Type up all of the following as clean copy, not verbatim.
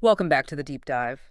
Welcome back to the deep dive.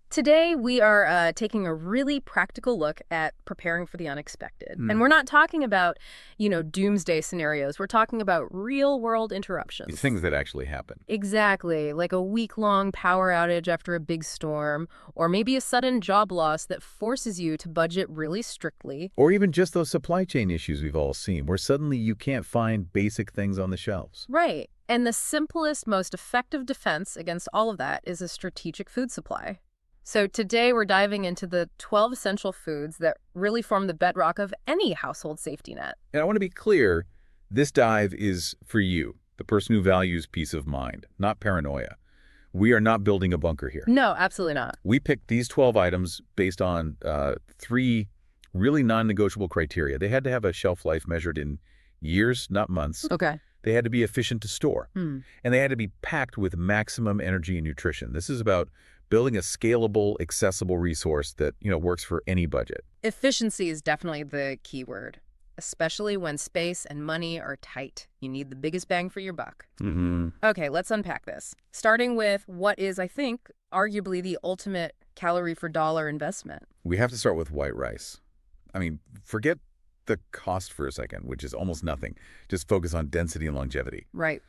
Today, we are taking a really practical look at preparing for the unexpected. And we're not talking about, doomsday scenarios. We're talking about real-world interruptions. Things that actually happen. Exactly, like a week-long power outage after a big storm, or maybe a sudden job loss that forces you to budget really strictly. Or even just those supply chain issues we've all seen, where suddenly you can't find basic things on the shelves. Right. And the simplest, most effective defense against all of that is a strategic food supply. So today we're diving into the 12 essential foods that really form the bedrock of any household safety net. And I want to be clear, this dive is for you, the person who values peace of mind, not paranoia. We are not building a bunker here. No, absolutely not. We picked these 12 items based on three really non-negotiable criteria. They had to have a shelf life measured in years, not months. Okay. They had to be efficient to store. And they had to be packed with maximum energy and nutrition. This is about building a scalable, accessible resource that, works for any budget. Efficiency is definitely the key word, especially when space and money are tight. You need the biggest bang for your buck. Okay, let's unpack this. Starting with what is, I think, arguably the ultimate calorie for dollar investment. We have to start with white rice. I mean, forget the cost for a second, which is almost nothing. Just focus on density and longevity. Right.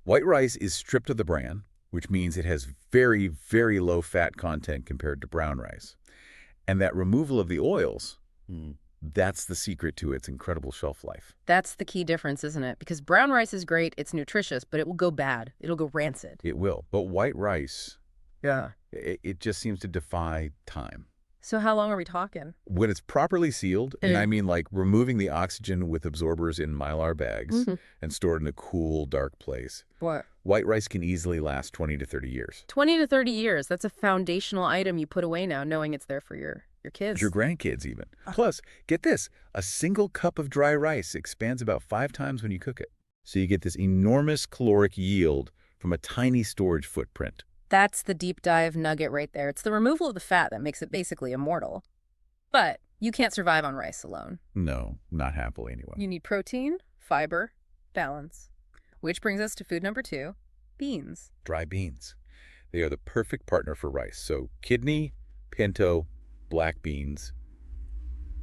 White rice is stripped of the bran, which means it has very, very low fat content compared to brown rice. And that removal of the oils, that's the secret to its incredible shelf life. That's the key difference, isn't it? Because brown rice is great, it's nutritious, but it will go bad. It'll go rancid. It will. But white rice, Yeah. it just seems to defy time. So how long are we talking? When it's properly sealed, and I mean like removing the oxygen with absorbers in Mylar bags and stored in a cool, dark place, What? white rice can easily last 20 to 30 years. 20 to 30 years. That's a foundational item you put away now, knowing it's there for your kids. Your grandkids even. Plus, get this, a single cup of dry rice expands about 5 times when you cook it. So you get this enormous caloric yield from a tiny storage footprint. That's the deep dive nugget right there. It's the removal of the fat that makes it basically immortal. But you can't survive on rice alone. No, not happily anyway. You need protein, fiber, balance. Which brings us to food number 2, beans. Dry beans. They are the perfect partner for rice. So kidney, pinto, black beans,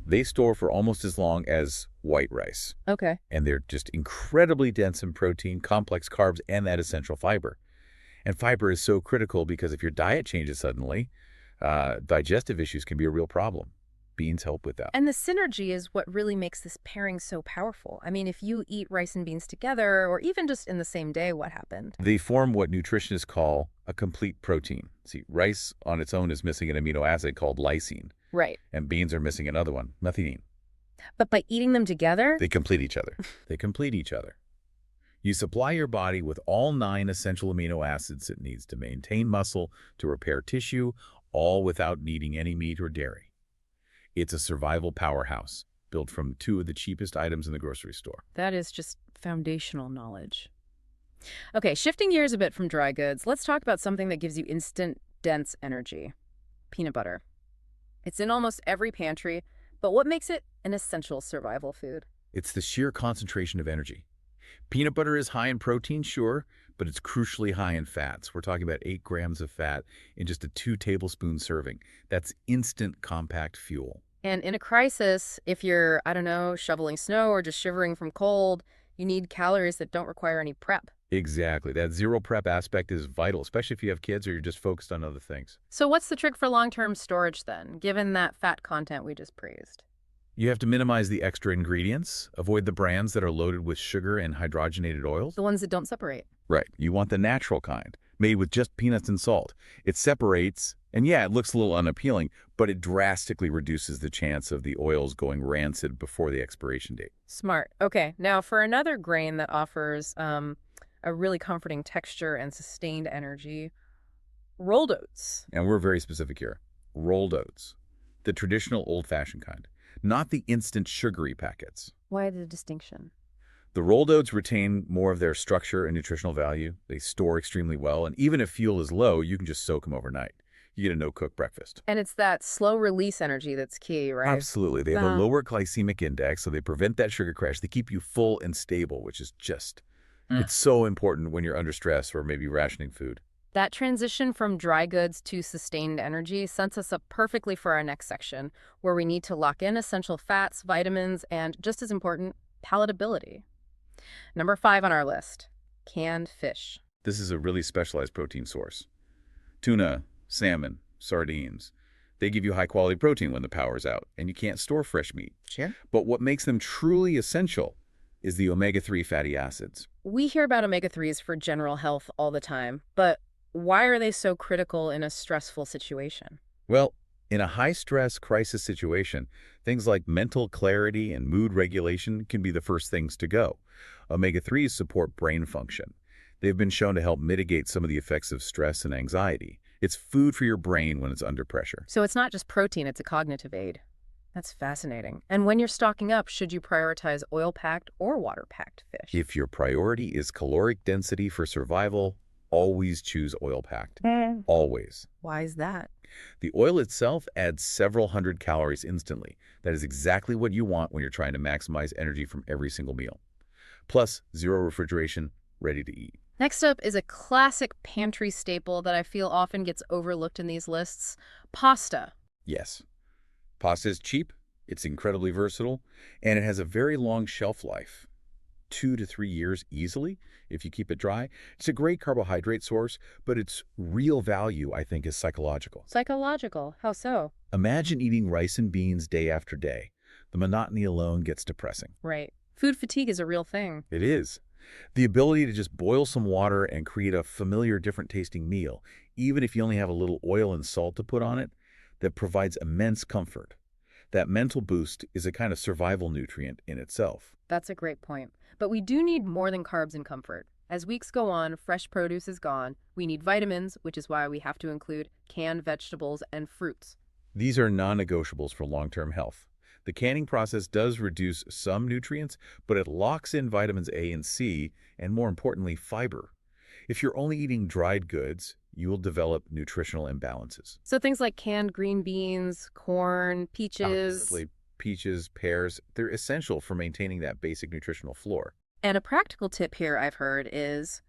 they store for almost as long as white rice. Okay. And they're just incredibly dense in protein, complex carbs, and that essential fiber. And fiber is so critical because if your diet changes suddenly, digestive issues can be a real problem. Beans help with that. And the synergy is what really makes this pairing so powerful. I mean, if you eat rice and beans together, or even just in the same day, what happened? They form what nutritionists call a complete protein. See, rice on its own is missing an amino acid called lysine. Right. And beans are missing another one, methionine. But by eating them together? They complete each other. They complete each other. You supply your body with all 9 essential amino acids it needs to maintain muscle, to repair tissue, all without needing any meat or dairy. It's a survival powerhouse, built from 2 of the cheapest items in the grocery store. That is just foundational knowledge. Okay, shifting gears a bit from dry goods, let's talk about something that gives you instant, dense energy. Peanut butter. It's in almost every pantry, but what makes it an essential survival food? It's the sheer concentration of energy. Peanut butter is high in protein, sure, but it's crucially high in fats. We're talking about 8 grams of fat in just a 2-tablespoon serving. That's instant compact fuel. And in a crisis, if you're, shoveling snow or just shivering from cold, you need calories that don't require any prep. Exactly. That zero prep aspect is vital, especially if you have kids or you're just focused on other things. So what's the trick for long-term storage then, given that fat content we just praised? You have to minimize the extra ingredients, avoid the brands that are loaded with sugar and hydrogenated oils. The ones that don't separate. Right. You want the natural kind, made with just peanuts and salt. It separates, and yeah, it looks a little unappealing, but it drastically reduces the chance of the oils going rancid before the expiration date. Smart. Okay, now for another grain that offers a really comforting texture and sustained energy, rolled oats. And we're very specific here. Rolled oats. The traditional old-fashioned kind. Not the instant sugary packets. Why the distinction? The rolled oats retain more of their structure and nutritional value. They store extremely well, and even if fuel is low, you can just soak them overnight. You get a no-cook breakfast. And it's that slow release energy that's key, right? Absolutely. They have a lower glycemic index, so they prevent that sugar crash. They keep you full and stable, which is just, it's so important when you're under stress or maybe rationing food. That transition from dry goods to sustained energy sets us up perfectly for our next section, where we need to lock in essential fats, vitamins, and, just as important, palatability. Number 5 on our list, canned fish. This is a really specialized protein source. Tuna, salmon, sardines. They give you high-quality protein when the power's out, and you can't store fresh meat. Sure. But what makes them truly essential is the omega-3 fatty acids. We hear about omega-3s for general health all the time, but why are they so critical in a stressful situation? Well, in a high-stress crisis situation, things like mental clarity and mood regulation can be the first things to go. Omega-3s support brain function. They've been shown to help mitigate some of the effects of stress and anxiety. It's food for your brain when it's under pressure. So it's not just protein, it's a cognitive aid. That's fascinating. And when you're stocking up, should you prioritize oil-packed or water-packed fish? If your priority is caloric density for survival, always choose oil-packed. Always. Why is that? The oil itself adds several hundred calories instantly. That is exactly what you want when you're trying to maximize energy from every single meal. Plus, zero refrigeration, ready to eat. Next up is a classic pantry staple that I feel often gets overlooked in these lists, pasta. Yes. Pasta is cheap, it's incredibly versatile, and it has a very long shelf life. 2 to 3 years easily if you keep it dry. It's a great carbohydrate source, but its real value, I think, is psychological. Psychological? How so? Imagine eating rice and beans day after day. The monotony alone gets depressing. Right. Food fatigue is a real thing. It is. The ability to just boil some water and create a familiar, different-tasting meal, even if you only have a little oil and salt to put on it, that provides immense comfort. That mental boost is a kind of survival nutrient in itself. That's a great point. But we do need more than carbs and comfort. As weeks go on, fresh produce is gone. We need vitamins, which is why we have to include canned vegetables and fruits. These are non-negotiables for long-term health. The canning process does reduce some nutrients, but it locks in vitamins A and C, and more importantly, fiber. If you're only eating dried goods, you will develop nutritional imbalances. So things like canned green beans, corn, peaches. Absolutely. Peaches, pears, they're essential for maintaining that basic nutritional floor. And a practical tip here I've heard is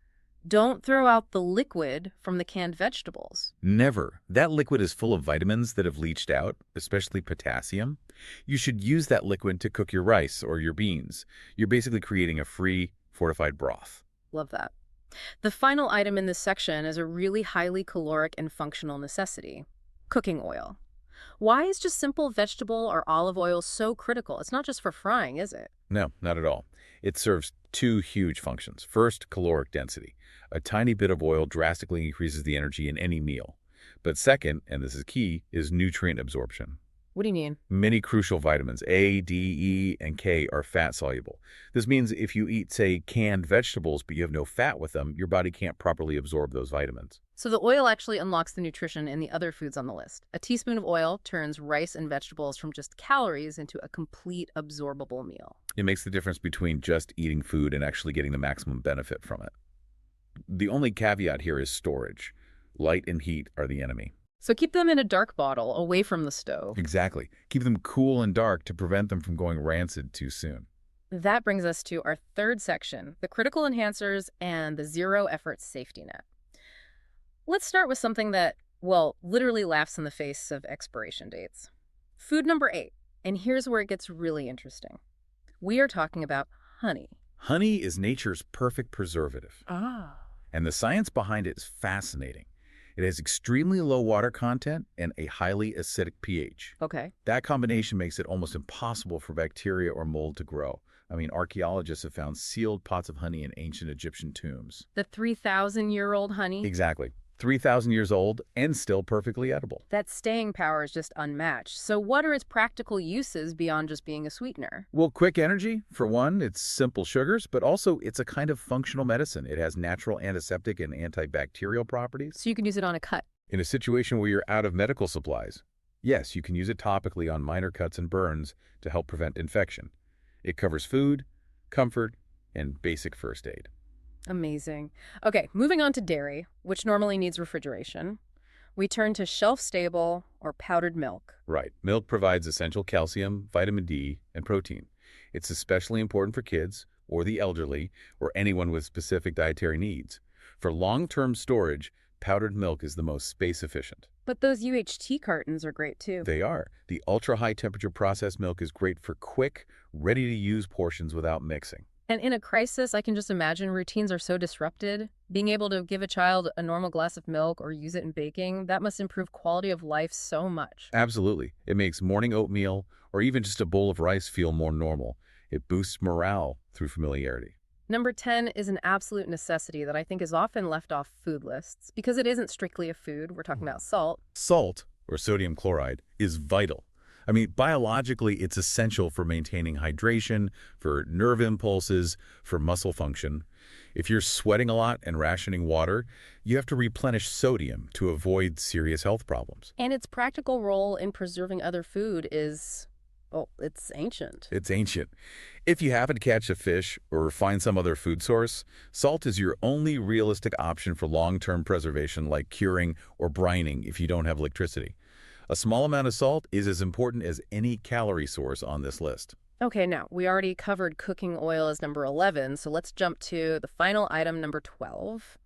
don't throw out the liquid from the canned vegetables. Never. That liquid is full of vitamins that have leached out, especially potassium. You should use that liquid to cook your rice or your beans. You're basically creating a free, fortified broth. Love that. The final item in this section is a really highly caloric and functional necessity, cooking oil. Why is just simple vegetable or olive oil so critical? It's not just for frying, is it? No, not at all. It serves two huge functions. First, caloric density. A tiny bit of oil drastically increases the energy in any meal. But second, and this is key, is nutrient absorption. What do you mean? Many crucial vitamins, A, D, E, and K, are fat-soluble. This means if you eat, say, canned vegetables, but you have no fat with them, your body can't properly absorb those vitamins. So the oil actually unlocks the nutrition in the other foods on the list. A teaspoon of oil turns rice and vegetables from just calories into a complete absorbable meal. It makes the difference between just eating food and actually getting the maximum benefit from it. The only caveat here is storage. Light and heat are the enemy. So keep them in a dark bottle, away from the stove. Exactly. Keep them cool and dark to prevent them from going rancid too soon. That brings us to our third section, the critical enhancers and the zero-effort safety net. Let's start with something that, well, literally laughs in the face of expiration dates. Food number 8, and here's where it gets really interesting. We are talking about honey. Honey is nature's perfect preservative. Ah. And the science behind it is fascinating. It has extremely low water content and a highly acidic pH. Okay. That combination makes it almost impossible for bacteria or mold to grow. I mean, archaeologists have found sealed pots of honey in ancient Egyptian tombs. The 3,000-year-old honey? Exactly. 3,000 years old and still perfectly edible. That staying power is just unmatched. So what are its practical uses beyond just being a sweetener? Well, quick energy, for one, it's simple sugars, but also it's a kind of functional medicine. It has natural antiseptic and antibacterial properties. So you can use it on a cut. In a situation where you're out of medical supplies, yes, you can use it topically on minor cuts and burns to help prevent infection. It covers food, comfort, and basic first aid. Amazing. Okay, moving on to dairy, which normally needs refrigeration. We turn to shelf-stable or powdered milk. Right. Milk provides essential calcium, vitamin D, and protein. It's especially important for kids or the elderly or anyone with specific dietary needs. For long-term storage, powdered milk is the most space efficient. But those UHT cartons are great too. They are. The ultra-high temperature processed milk is great for quick, ready-to-use portions without mixing. And in a crisis, I can just imagine routines are so disrupted. Being able to give a child a normal glass of milk or use it in baking, that must improve quality of life so much. Absolutely. It makes morning oatmeal or even just a bowl of rice feel more normal. It boosts morale through familiarity. Number 10 is an absolute necessity that I think is often left off food lists because it isn't strictly a food. We're talking about salt. Salt, or sodium chloride, is vital. I mean, biologically, it's essential for maintaining hydration, for nerve impulses, for muscle function. If you're sweating a lot and rationing water, you have to replenish sodium to avoid serious health problems. And its practical role in preserving other food is, well, it's ancient. It's ancient. If you happen to catch a fish or find some other food source, salt is your only realistic option for long-term preservation like curing or brining if you don't have electricity. A small amount of salt is as important as any calorie source on this list. Okay, now, we already covered cooking oil as number 11, so let's jump to the final item, number 12.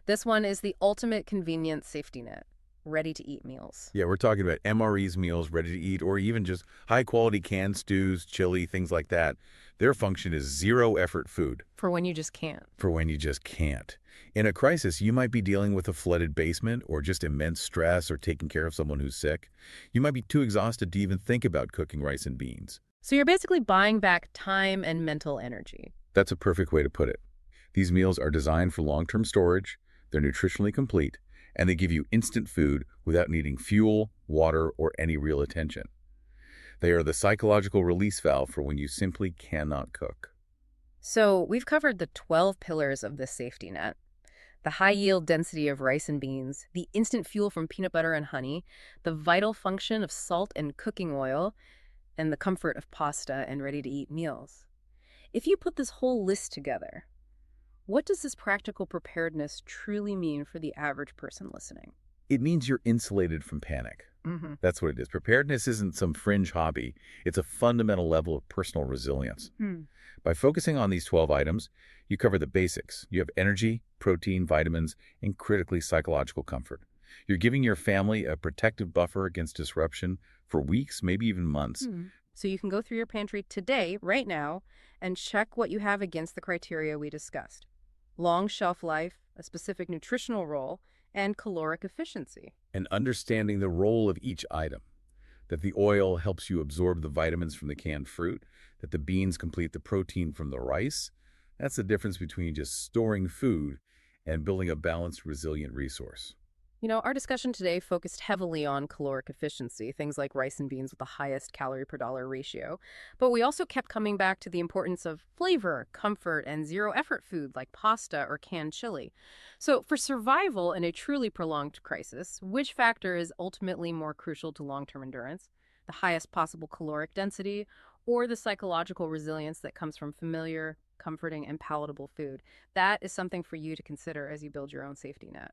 This one is the ultimate convenience safety net, ready-to-eat meals. Yeah, we're talking about MREs, meals ready to eat, or even just high-quality canned stews, chili, things like that. Their function is zero-effort food. For when you just can't. For when you just can't. In a crisis, you might be dealing with a flooded basement or just immense stress or taking care of someone who's sick. You might be too exhausted to even think about cooking rice and beans. So you're basically buying back time and mental energy. That's a perfect way to put it. These meals are designed for long-term storage, they're nutritionally complete, and they give you instant food without needing fuel, water, or any real attention. They are the psychological release valve for when you simply cannot cook. So we've covered the 12 pillars of this safety net. The high yield density of rice and beans, the instant fuel from peanut butter and honey, the vital function of salt and cooking oil, and the comfort of pasta and ready-to-eat meals. If you put this whole list together, what does this practical preparedness truly mean for the average person listening? It means you're insulated from panic. That's what it is. Preparedness isn't some fringe hobby. It's a fundamental level of personal resilience. By focusing on these 12 items, you cover the basics. You have energy, protein, vitamins, and critically psychological comfort. You're giving your family a protective buffer against disruption for weeks, maybe even months. So you can go through your pantry today, right now, and check what you have against the criteria we discussed. Long shelf life, a specific nutritional role, and caloric efficiency. And understanding the role of each item. That the oil helps you absorb the vitamins from the canned fruit, that the beans complete the protein from the rice. That's the difference between just storing food and building a balanced, resilient resource. You know, our discussion today focused heavily on caloric efficiency, things like rice and beans with the highest calorie per dollar ratio. But we also kept coming back to the importance of flavor, comfort, and zero-effort food like pasta or canned chili. So for survival in a truly prolonged crisis, which factor is ultimately more crucial to long-term endurance? The highest possible caloric density or the psychological resilience that comes from familiar, comforting, and palatable food? That is something for you to consider as you build your own safety net.